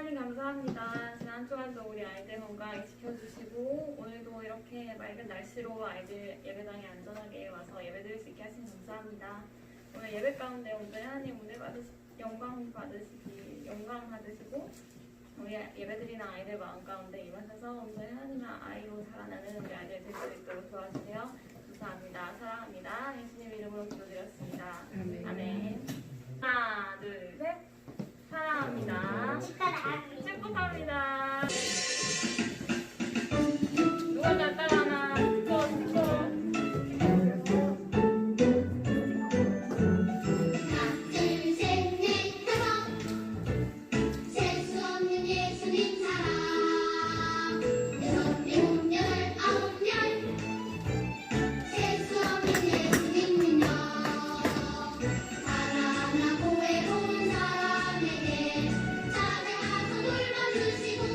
하나님 감사합니다. 지난 주간도 우리 아이들 건강하게 지켜주시고 오늘도 이렇게 맑은 날씨로 아이들 예배당에 안전하게 와서 예배드릴 수 있게 하시니 감사합니다. 오늘 예배 가운데 온전히 하나님 은혜 영광 받으시고 우리 예배드리는 아이들 마음 가운데 임하셔서 온전히 하나님의 아이로 자라나는 우리 아이들 될 수 있도록 도와주세요. 감사합니다. 사랑합니다. 예수님 이름으로 기도드렸습니다. 아멘. 하나, 둘, 셋. 사랑합니다. 축복합니다. 누가 잘 따라하나? 사랑하고 외로운 사람에게 찾아가서 돌봐주시고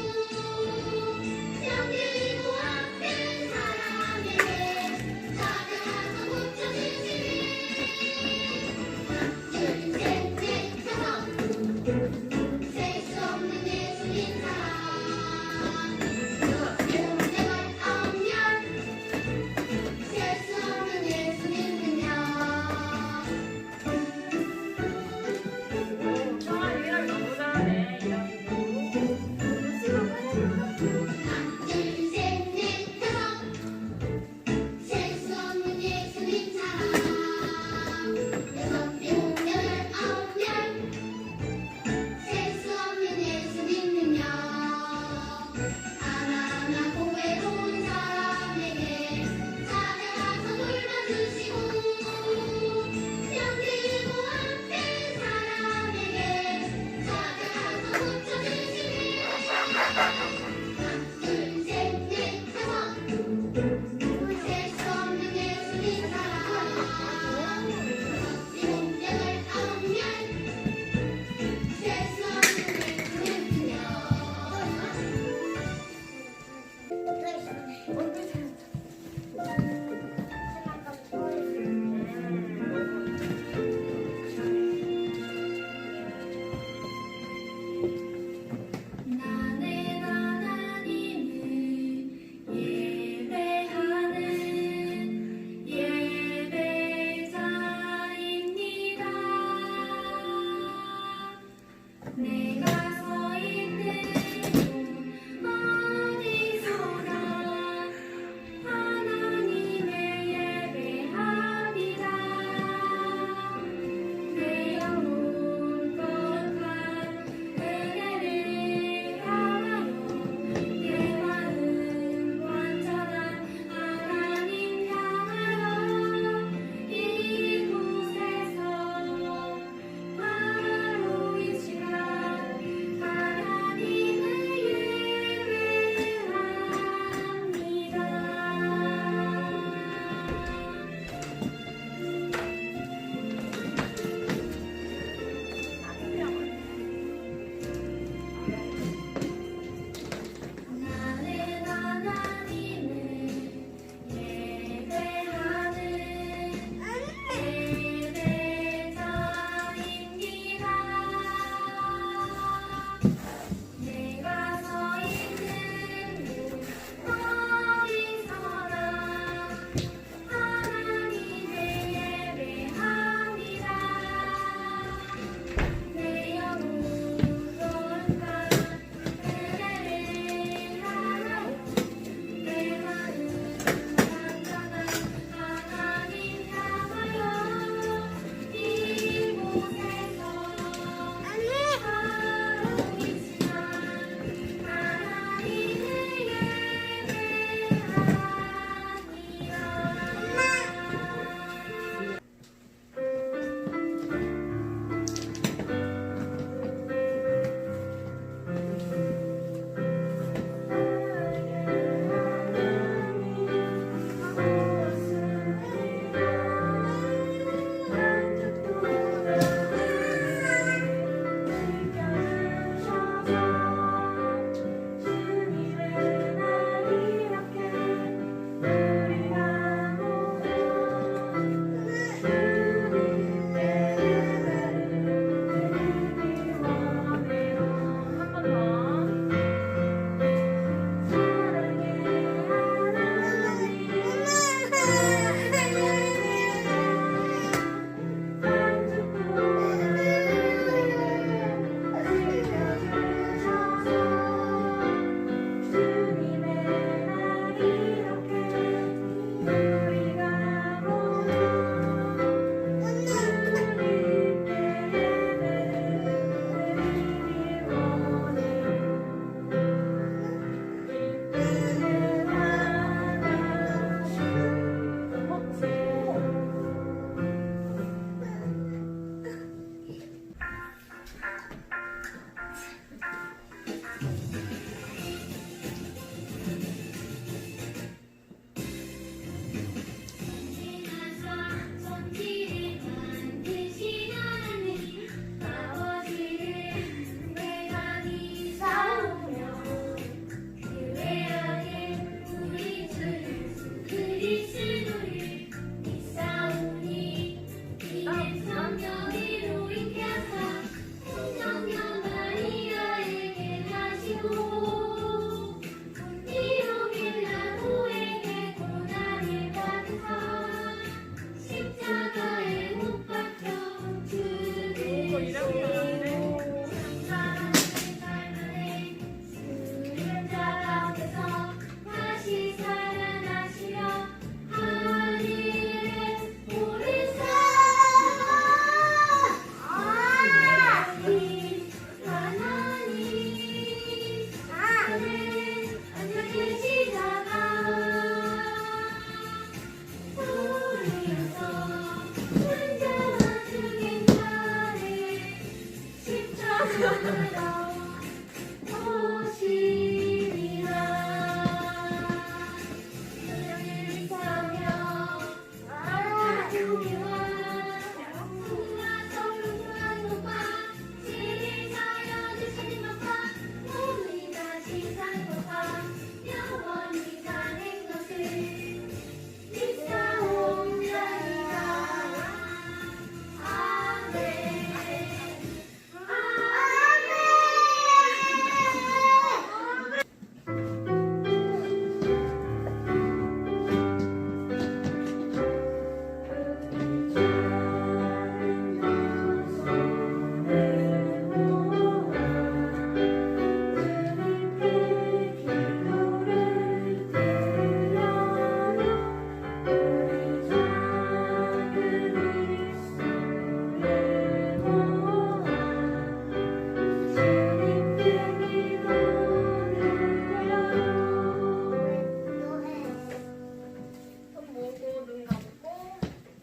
손 모으고 눈 감고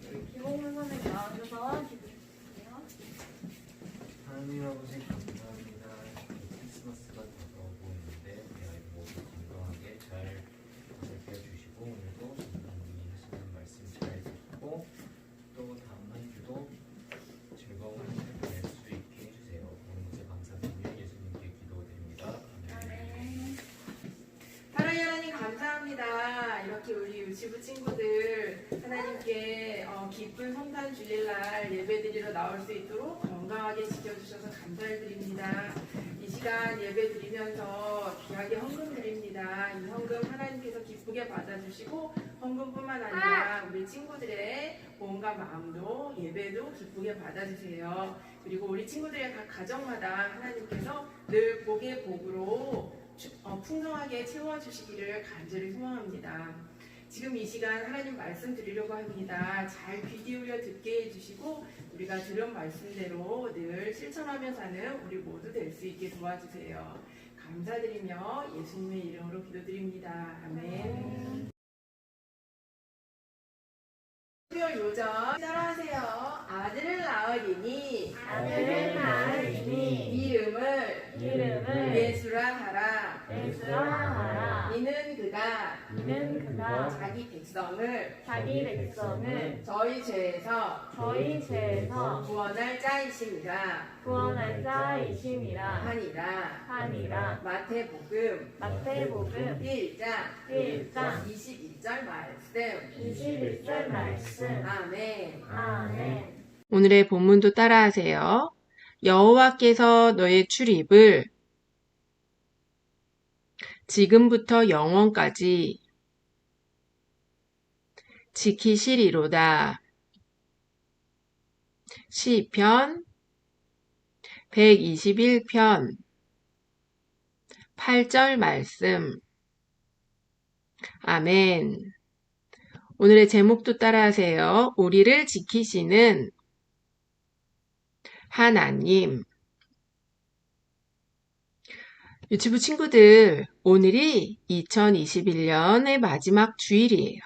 우리 김홍문 선생님 나와주셔서 기도해주세요. 하나님 아버지 감사합니다. 크리스마스가 다가오고 있는데 우리 아이 모두 건강하게 잘 보살펴 주시고 오늘도 선생님이 하시는 말씀 잘 듣고 또 다음 한 주도 즐거운 한 주 보낼 수 있게 해주세요. 모든 것에 감사드리며 예수님께 기도드립니다. 아멘. 하나님 감사합니다. 이렇게 우리 유치부 친구들 하나님께 기쁜 성탄 주일날 예배드리러 나올 수 있도록 건강하게 지켜주셔서 감사를 드립니다. 이 시간 예배 드리면서 귀하게 헌금 드립니다. 이 헌금 하나님께서 기쁘게 받아주시고 헌금뿐만 아니라 우리 친구들의 몸과 마음도 예배도 기쁘게 받아주세요. 그리고 우리 친구들의 각 가정마다 하나님께서 늘 복의 복으로 풍성하게 채워주시기를 간절히 소망합니다. 지금 이 시간 하나님 말씀 드리려고 합니다. 잘 귀 기울여 듣게 해주시고 우리가 들은 말씀대로 늘 실천하며 사는 우리 모두 될 수 있게 도와주세요. 감사드리며 예수님의 이름으로 기도드립니다. 아멘. 특별 요정 따라하세요. 아들을 낳으리니 이름을 예수라 하라. 이는 그가 자기 백성을 저희 죄에서 구원할 자이심이라 하니라. 마태복음 1장 22절 말씀. 아멘. 오늘의 본문도 따라하세요. 여호와께서 너의 출입을 지금부터 영원까지 지키시리로다. 시편 121편 8절 말씀. 아멘. 오늘의 제목도 따라하세요. 우리를 지키시는 하나님. 유치부 친구들, 오늘이 2021년의 마지막 주일이에요.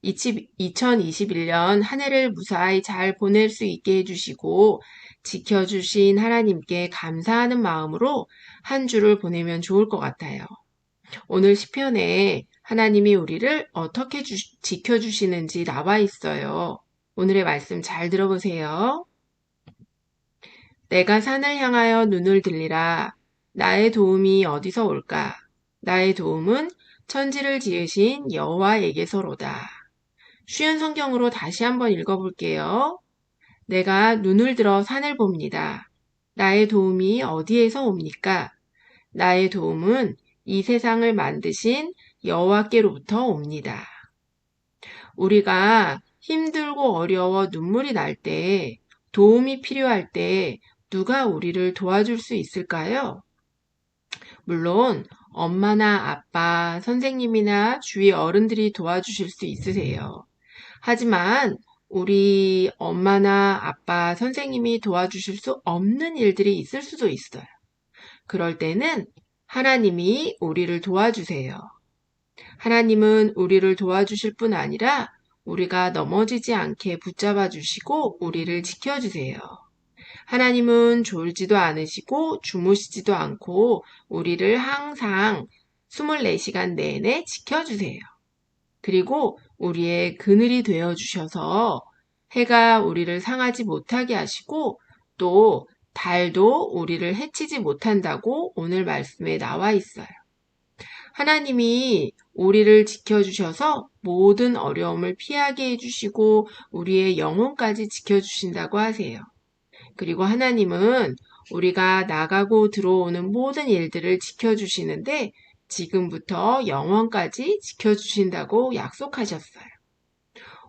2021년 한 해를 무사히 잘 보낼 수 있게 해주시고 지켜주신 하나님께 감사하는 마음으로 한 주를 보내면 좋을 것 같아요. 오늘 시편에 하나님이 우리를 어떻게 지켜주시는지 나와 있어요. 오늘의 말씀 잘 들어보세요. 내가 산을 향하여 눈을 들리라. 나의 도움이 어디서 올까? 나의 도움은 천지를 지으신 여호와에게서로다. 쉬운 성경으로 다시 한번 읽어볼게요. 내가 눈을 들어 산을 봅니다. 나의 도움이 어디에서 옵니까? 나의 도움은 이 세상을 만드신 여호와께로부터 옵니다. 우리가 힘들고 어려워 눈물이 날 때, 도움이 필요할 때 누가 우리를 도와줄 수 있을까요? 물론 엄마나 아빠, 선생님이나 주위 어른들이 도와주실 수 있으세요. 하지만 우리 엄마나 아빠, 선생님이 도와주실 수 없는 일들이 있을 수도 있어요. 그럴 때는 하나님이 우리를 도와주세요. 하나님은 우리를 도와주실 뿐 아니라 우리가 넘어지지 않게 붙잡아 주시고 우리를 지켜주세요. 하나님은 졸지도 않으시고 주무시지도 않고 우리를 항상 24시간 내내 지켜주세요. 그리고 우리의 그늘이 되어 주셔서 해가 우리를 상하지 못하게 하시고 또 달도 우리를 해치지 못한다고 오늘 말씀에 나와 있어요. 하나님이 우리를 지켜주셔서 모든 어려움을 피하게 해주시고 우리의 영혼까지 지켜주신다고 하세요. 그리고 하나님은 우리가 나가고 들어오는 모든 일들을 지켜주시는데 지금부터 영원까지 지켜주신다고 약속하셨어요.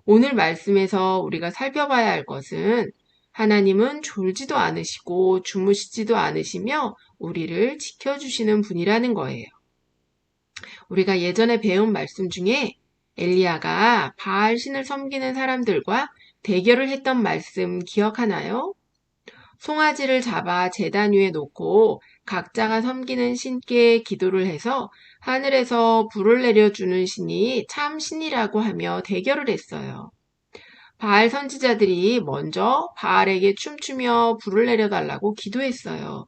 오늘 말씀에서 우리가 살펴봐야 할 것은 하나님은 졸지도 않으시고 주무시지도 않으시며 우리를 지켜주시는 분이라는 거예요. 우리가 예전에 배운 말씀 중에 엘리야가 바알 신을 섬기는 사람들과 대결을 했던 말씀 기억하나요? 송아지를 잡아 제단 위에 놓고 각자가 섬기는 신께 기도를 해서 하늘에서 불을 내려주는 신이 참 신이라고 하며 대결을 했어요. 바알 선지자들이 먼저 바알에게 춤추며 불을 내려달라고 기도했어요.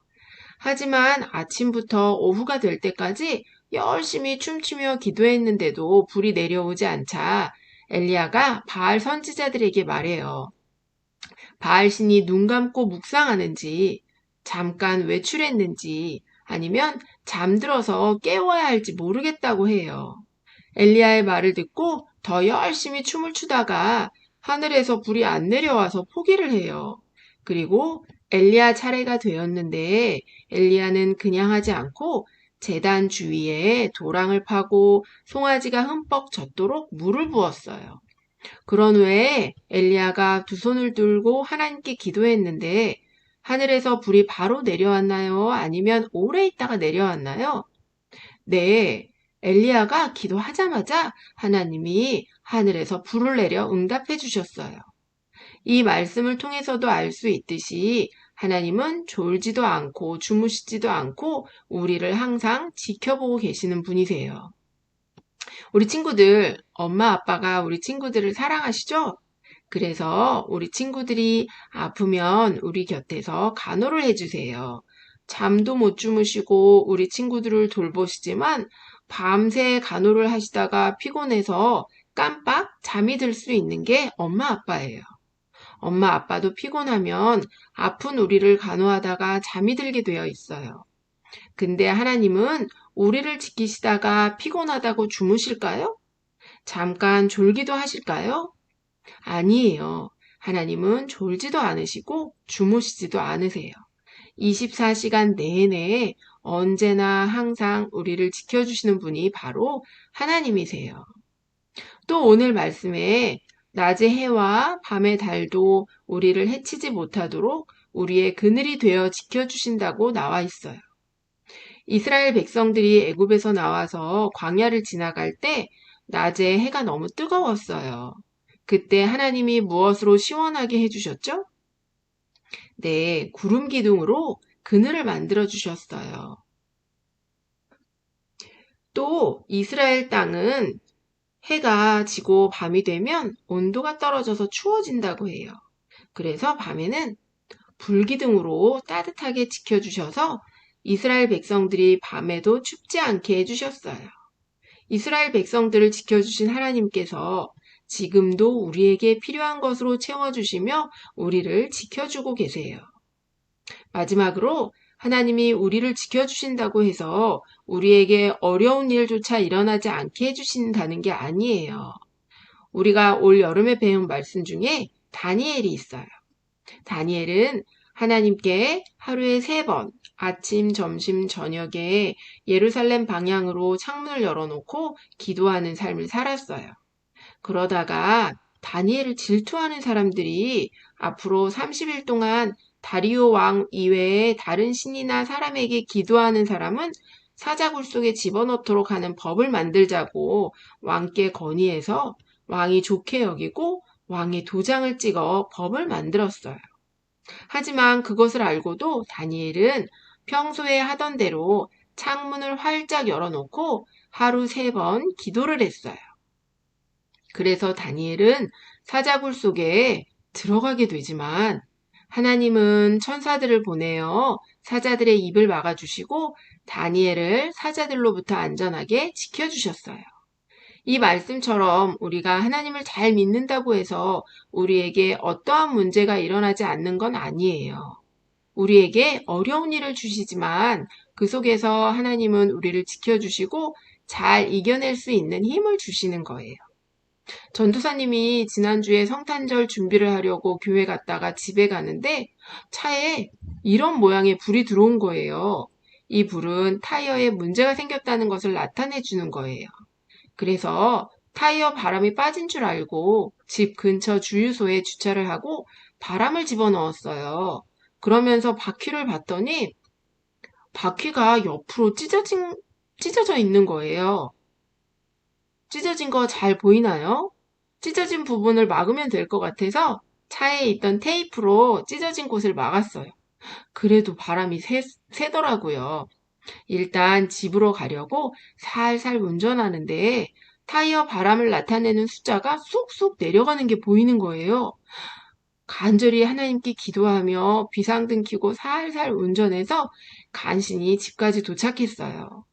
하지만 아침부터 오후가 될 때까지 열심히 춤추며 기도했는데도 불이 내려오지 않자 엘리야가 바알 선지자들에게 말해요. 바알 신이 눈 감고 묵상하는지, 잠깐 외출했는지, 아니면 잠들어서 깨워야 할지 모르겠다고 해요. 엘리야의 말을 듣고 더 열심히 춤을 추다가 하늘에서 불이 안 내려와서 포기를 해요. 그리고 엘리야 차례가 되었는데 엘리야는 그냥 하지 않고 제단 주위에 도랑을 파고 송아지가 흠뻑 젖도록 물을 부었어요. 그런 후에 엘리야가 두 손을 들고 하나님께 기도했는데 하늘에서 불이 바로 내려왔나요? 아니면 오래 있다가 내려왔나요? 네, 엘리야가 기도하자마자 하나님이 하늘에서 불을 내려 응답해 주셨어요. 이 말씀을 통해서도 알 수 있듯이 하나님은 졸지도 않고 주무시지도 않고 우리를 항상 지켜보고 계시는 분이세요. 우리 친구들, 엄마 아빠가 우리 친구들을 사랑하시죠? 그래서 우리 친구들이 아프면 우리 곁에서 간호를 해주세요. 잠도 못 주무시고 우리 친구들을 돌보시지만 밤새 간호를 하시다가 피곤해서 깜빡 잠이 들 수 있는 게 엄마 아빠예요. 엄마 아빠도 피곤하면 아픈 우리를 간호하다가 잠이 들게 되어 있어요. 근데 하나님은 우리를 지키시다가 피곤하다고 주무실까요? 잠깐 졸기도 하실까요? 아니에요. 하나님은 졸지도 않으시고 주무시지도 않으세요. 24시간 내내 언제나 항상 우리를 지켜주시는 분이 바로 하나님이세요. 또 오늘 말씀에 낮의 해와 밤의 달도 우리를 해치지 못하도록 우리의 그늘이 되어 지켜주신다고 나와 있어요. 이스라엘 백성들이 애굽에서 나와서 광야를 지나갈 때 낮에 해가 너무 뜨거웠어요. 그때 하나님이 무엇으로 시원하게 해주셨죠? 네, 구름 기둥으로 그늘을 만들어 주셨어요. 또 이스라엘 땅은 해가 지고 밤이 되면 온도가 떨어져서 추워진다고 해요. 그래서 밤에는 불기둥으로 따뜻하게 지켜주셔서 이스라엘 백성들이 밤에도 춥지 않게 해주셨어요. 이스라엘 백성들을 지켜주신 하나님께서 지금도 우리에게 필요한 것으로 채워주시며 우리를 지켜주고 계세요. 마지막으로 하나님이 우리를 지켜주신다고 해서 우리에게 어려운 일조차 일어나지 않게 해주신다는 게 아니에요. 우리가 올 여름에 배운 말씀 중에 다니엘이 있어요. 다니엘은 하나님께 하루에 3번 아침, 점심, 저녁에 예루살렘 방향으로 창문을 열어놓고 기도하는 삶을 살았어요. 그러다가 다니엘을 질투하는 사람들이 앞으로 30일 동안 다리오 왕 이외에 다른 신이나 사람에게 기도하는 사람은 사자굴 속에 집어넣도록 하는 법을 만들자고 왕께 건의해서 왕이 좋게 여기고 왕의 도장을 찍어 법을 만들었어요. 하지만 그것을 알고도 다니엘은 평소에 하던 대로 창문을 활짝 열어놓고 하루 3번 기도를 했어요. 그래서 다니엘은 사자굴 속에 들어가게 되지만 하나님은 천사들을 보내어 사자들의 입을 막아주시고 다니엘을 사자들로부터 안전하게 지켜주셨어요. 이 말씀처럼 우리가 하나님을 잘 믿는다고 해서 우리에게 어떠한 문제가 일어나지 않는 건 아니에요. 우리에게 어려운 일을 주시지만 그 속에서 하나님은 우리를 지켜주시고 잘 이겨낼 수 있는 힘을 주시는 거예요. 전도사님이 지난주에 성탄절 준비를 하려고 교회 갔다가 집에 가는데 차에 이런 모양의 불이 들어온 거예요. 이 불은 타이어에 문제가 생겼다는 것을 나타내 주는 거예요. 그래서 타이어 바람이 빠진 줄 알고 집 근처 주유소에 주차를 하고 바람을 집어넣었어요. 그러면서 바퀴를 봤더니 바퀴가 옆으로 찢어져 있는 거예요. 찢어진 거 잘 보이나요? 찢어진 부분을 막으면 될 것 같아서 차에 있던 테이프로 찢어진 곳을 막았어요. 그래도 바람이 새더라고요. 일단 집으로 가려고 살살 운전하는데 타이어 바람을 나타내는 숫자가 쏙쏙 내려가는 게 보이는 거예요. 간절히 하나님께 기도하며 비상등 켜고 살살 운전해서 간신히 집까지 도착했어요.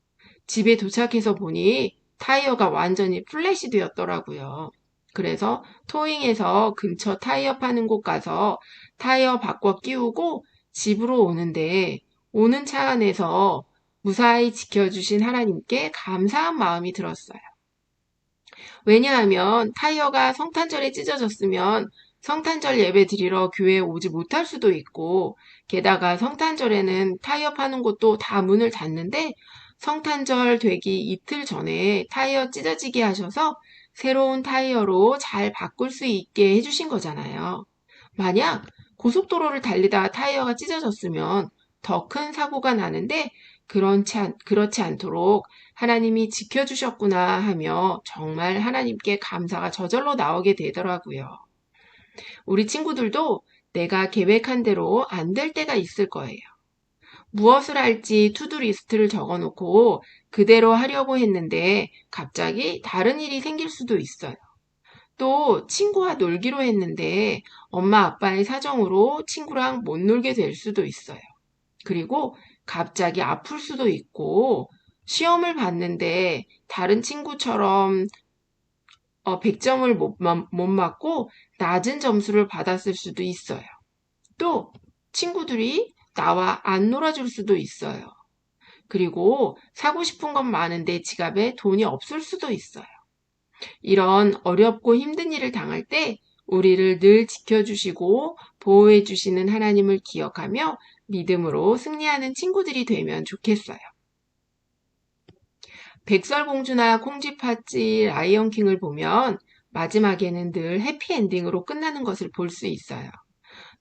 집에 도착해서 보니 타이어가 완전히 플랫이 되었더라고요. 그래서 토잉해서 근처 타이어 파는 곳 가서 타이어 바꿔 끼우고 집으로 오는데 오는 차 안에서 무사히 지켜주신 하나님께 감사한 마음이 들었어요. 왜냐하면 타이어가 성탄절에 찢어졌으면 성탄절 예배 드리러 교회에 오지 못할 수도 있고 게다가 성탄절에는 타이어 파는 곳도 다 문을 닫는데 성탄절 되기 이틀 전에 타이어 찢어지게 하셔서 새로운 타이어로 잘 바꿀 수 있게 해주신 거잖아요. 만약 고속도로를 달리다 타이어가 찢어졌으면 더 큰 사고가 나는데 그렇지 않도록 하나님이 지켜주셨구나 하며 정말 하나님께 감사가 저절로 나오게 되더라고요. 우리 친구들도 내가 계획한 대로 안 될 때가 있을 거예요. 무엇을 할지 투두리스트를 적어놓고 그대로 하려고 했는데 갑자기 다른 일이 생길 수도 있어요. 또 친구와 놀기로 했는데 엄마 아빠의 사정으로 친구랑 못 놀게 될 수도 있어요. 그리고 갑자기 아플 수도 있고 시험을 봤는데 다른 친구처럼 100점을 못 맞고 낮은 점수를 받았을 수도 있어요. 또 친구들이 나와 안 놀아줄 수도 있어요. 그리고 사고 싶은 건 많은데 지갑에 돈이 없을 수도 있어요. 이런 어렵고 힘든 일을 당할 때 우리를 늘 지켜주시고 보호해 주시는 하나님을 기억하며 믿음으로 승리하는 친구들이 되면 좋겠어요. 백설공주나 콩쥐팥쥐, 라이언킹을 보면 마지막에는 늘 해피엔딩으로 끝나는 것을 볼 수 있어요.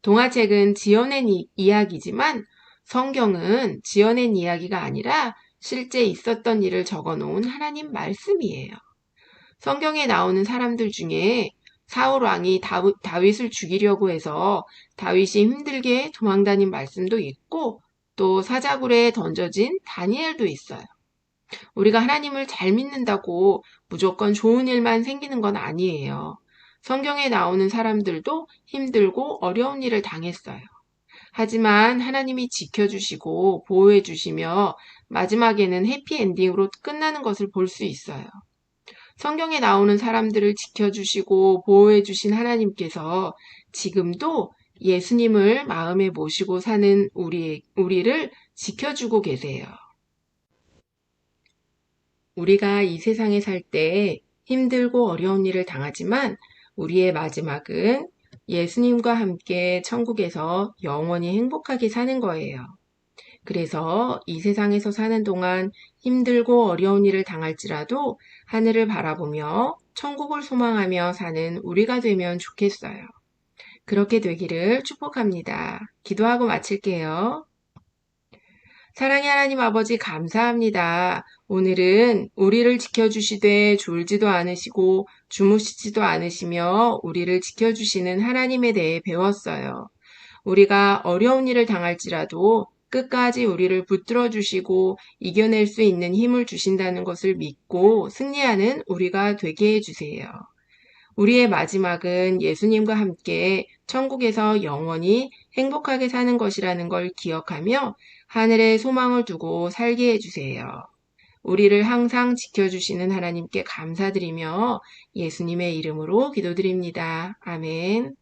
동화책은 지어낸 이야기지만 성경은 지어낸 이야기가 아니라 실제 있었던 일을 적어놓은 하나님 말씀이에요. 성경에 나오는 사람들 중에 사울 왕이 다윗을 죽이려고 해서 다윗이 힘들게 도망다닌 말씀도 있고 또 사자굴에 던져진 다니엘도 있어요. 우리가 하나님을 잘 믿는다고 무조건 좋은 일만 생기는 건 아니에요. 성경에 나오는 사람들도 힘들고 어려운 일을 당했어요. 하지만 하나님이 지켜주시고 보호해주시며 마지막에는 해피엔딩으로 끝나는 것을 볼 수 있어요. 성경에 나오는 사람들을 지켜주시고 보호해주신 하나님께서 지금도 예수님을 마음에 모시고 사는 우리를 지켜주고 계세요. 우리가 이 세상에 살 때 힘들고 어려운 일을 당하지만 우리의 마지막은 예수님과 함께 천국에서 영원히 행복하게 사는 거예요. 그래서 이 세상에서 사는 동안 힘들고 어려운 일을 당할지라도 하늘을 바라보며 천국을 소망하며 사는 우리가 되면 좋겠어요. 그렇게 되기를 축복합니다. 기도하고 마칠게요. 사랑의 하나님 아버지 감사합니다. 오늘은 우리를 지켜주시되 졸지도 않으시고 주무시지도 않으시며 우리를 지켜주시는 하나님에 대해 배웠어요. 우리가 어려운 일을 당할지라도 끝까지 우리를 붙들어 주시고 이겨낼 수 있는 힘을 주신다는 것을 믿고 승리하는 우리가 되게 해주세요. 우리의 마지막은 예수님과 함께 천국에서 영원히 행복하게 사는 것이라는 걸 기억하며 하늘에 소망을 두고 살게 해주세요. 우리를 항상 지켜주시는 하나님께 감사드리며 예수님의 이름으로 기도드립니다. 아멘.